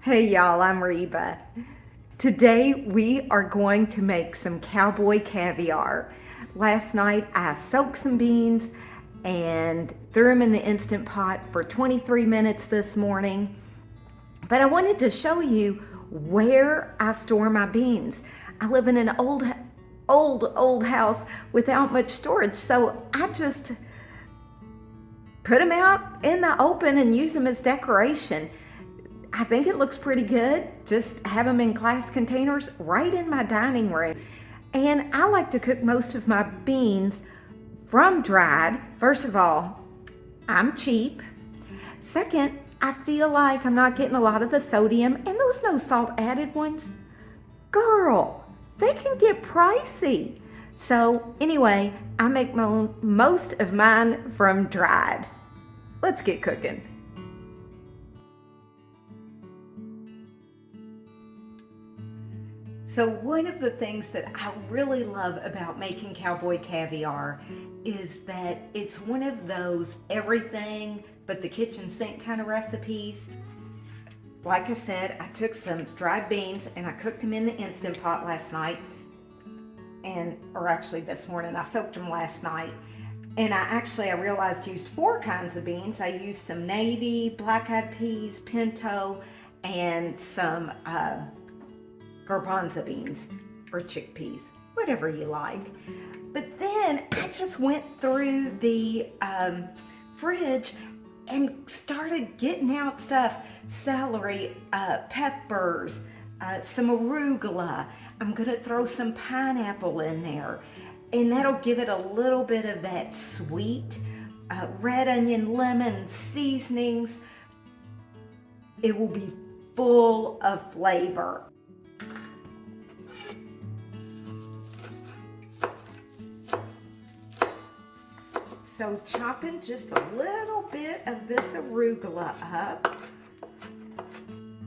Hey y'all, I'm Reba. Today we are going to make some cowboy caviar. Last night I soaked some beans and threw them in the Instant Pot for 23 minutes this morning. But I wanted to show you where I store my beans. I live in an old house without much storage, so I just put them out in the open and use them as decoration. I think it looks pretty good. Just have them in glass containers right in my dining room. And I like to cook most of my beans from dried. First of all, I'm cheap. Second, I feel like I'm not getting a lot of the sodium, and those no salt added ones, girl, they can get pricey. So anyway, I make most of mine from dried. Let's get cooking. So one of the things that I really love about making cowboy caviar is that it's one of those everything but the kitchen sink kind of recipes. Like I said, I took some dried beans and I cooked them in the Instant Pot last night, or actually this morning. I soaked them last night. And I realized used 4 kinds of beans. I used some navy, black-eyed peas, pinto, and some garbanzo beans or chickpeas, whatever you like. But then I just went through the fridge and started getting out stuff: celery, peppers, some arugula. I'm gonna throw some pineapple in there, and that'll give it a little bit of that sweet, red onion, lemon seasonings. It will be full of flavor. So chopping just a little bit of this arugula up.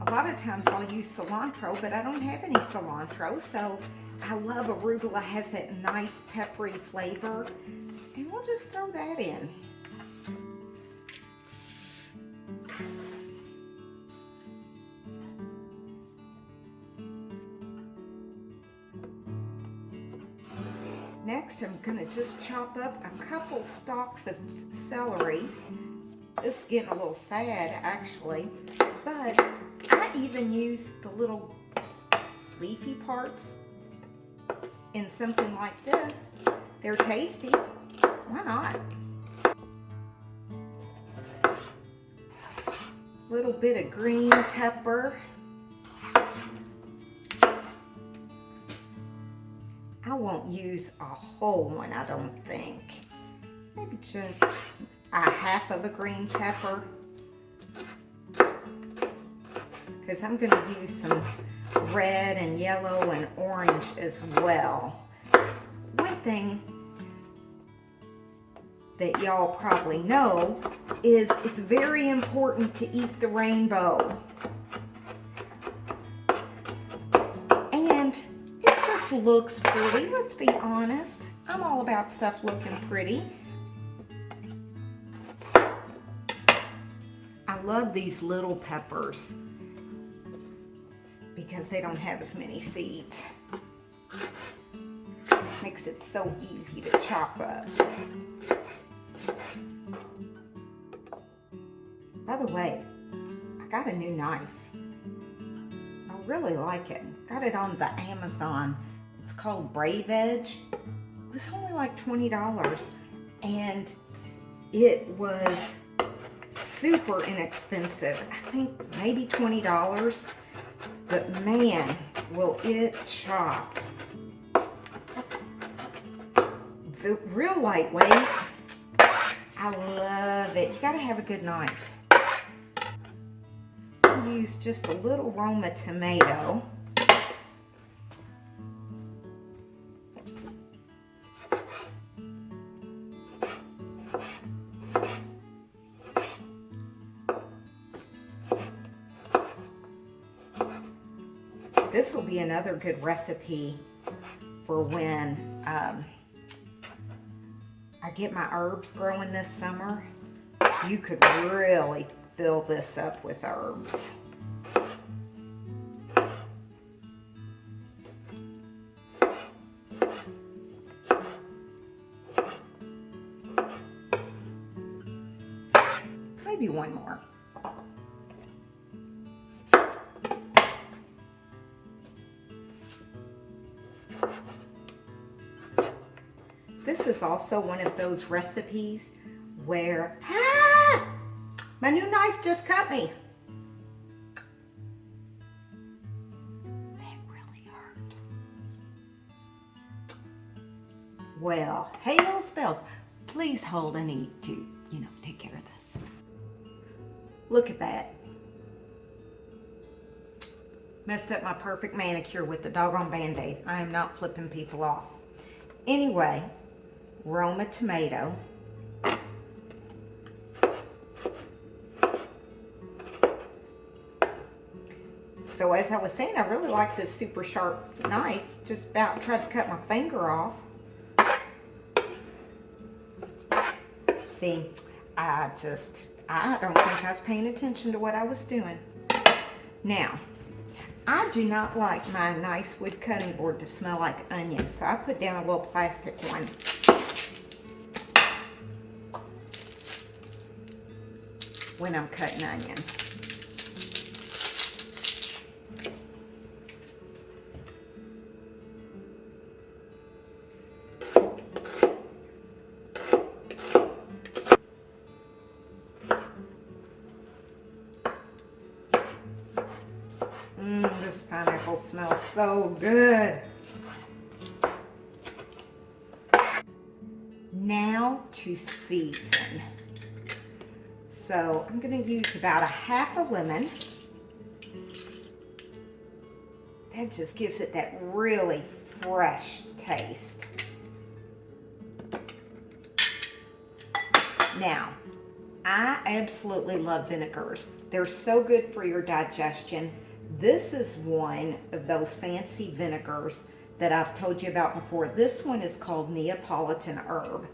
A lot of times I'll use cilantro, but I don't have any cilantro, so I love arugula. Has that nice peppery flavor, and we'll just throw that in. Next, I'm gonna just chop up a couple stalks of celery. This is getting a little sad, actually, but I even use the little leafy parts in something like this. They're tasty. Why not? Little bit of green pepper. I won't use a whole one, I don't think. Maybe just a half of a green pepper, because I'm going to use some red and yellow and orange as well. One thing that y'all probably know is it's very important to eat the rainbow. And it just looks pretty, let's be honest. I'm all about stuff looking pretty. I love these little peppers because they don't have as many seeds. Makes it so easy to chop up. By the way, I got a new knife. I really like it. Got it on the Amazon. It's called BravEdge. It was only like $20, and it was super inexpensive. I think maybe $20, but man, will it chop. Real lightweight. I love it. You gotta have a good knife. I use just a little Roma tomato. This will be another good recipe for when I get my herbs growing this summer. You could really fill this up with herbs. Maybe one more. This is also one of those recipes where, my new knife just cut me. That really hurt. Well, hails bells. Please hold. I need to, take care of this. Look at that. Messed up my perfect manicure with the doggone Band-Aid. I am not flipping people off. Anyway, Roma tomato. So as I was saying, I really like this super sharp knife. Just about tried to cut my finger off. See, I don't think I was paying attention to what I was doing. Now, I do not like my nice wood cutting board to smell like onion, so I put down a little plastic one. When I'm cutting onions. This pineapple smells so good. Now to season. So I'm going to use about a half a lemon. That just gives it that really fresh taste. Now, I absolutely love vinegars. They're so good for your digestion. This is one of those fancy vinegars that I've told you about before. This one is called Neapolitan herb.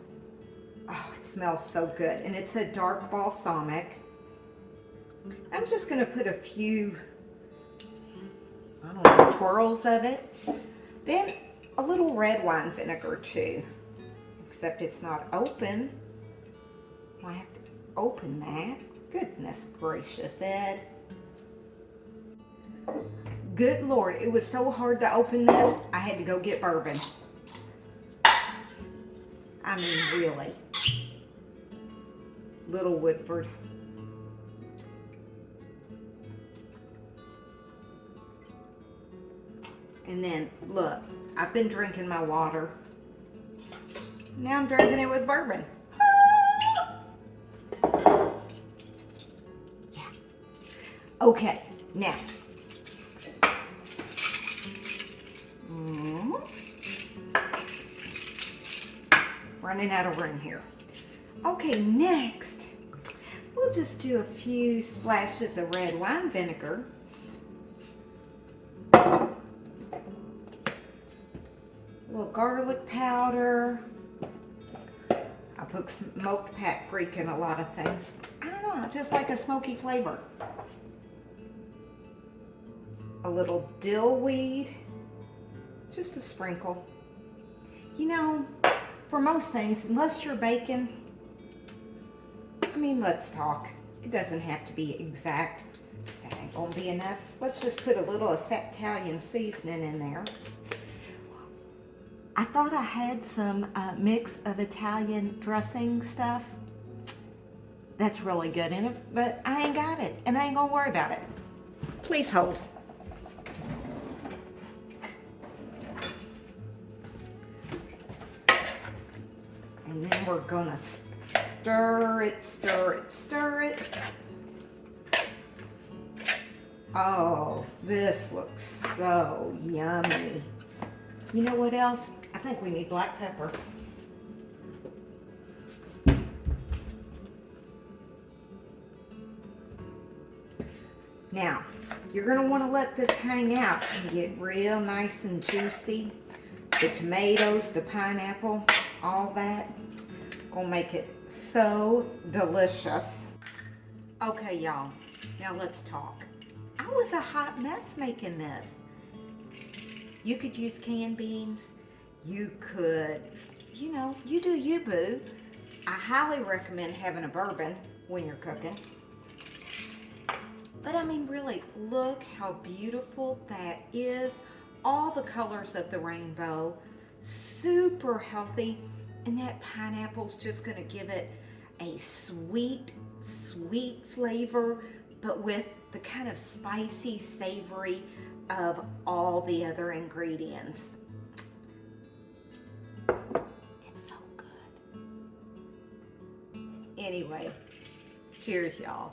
Oh, it smells so good. And it's a dark balsamic. I'm just going to put a few, I don't know, twirls of it. Then a little red wine vinegar too. Except it's not open. I have to open that. Goodness gracious, Ed. Good Lord, it was so hard to open this, I had to go get bourbon. I mean, really. Little Woodford. And then, look, I've been drinking my water. Now I'm drinking it with bourbon. Yeah. Okay, now. Running out of room here. Okay, next, we'll just do a few splashes of red wine vinegar. A little garlic powder. I put smoked paprika in a lot of things. I don't know, I just like a smoky flavor. A little dill weed. Just a sprinkle. You know, for most things, unless you're baking, I mean, let's talk. It doesn't have to be exact. That ain't gonna be enough. Let's just put a little Italian seasoning in there. I thought I had some mix of Italian dressing stuff. That's really good in it, but I ain't got it, and I ain't gonna worry about it. Please hold. And then we're gonna stir it, stir it, stir it. Oh, this looks so yummy. You know what else? I think we need black pepper. Now, you're gonna wanna let this hang out and get real nice and juicy. The tomatoes, the pineapple, all that. Gonna make it so delicious. Okay, y'all, now let's talk. I was a hot mess making this. You could use canned beans. You could, you do you, boo. I highly recommend having a bourbon when you're cooking. But I mean, really, look how beautiful that is. All the colors of the rainbow, super healthy. And that pineapple's just gonna give it a sweet, sweet flavor, but with the kind of spicy, savory of all the other ingredients. It's so good. Anyway, cheers, y'all.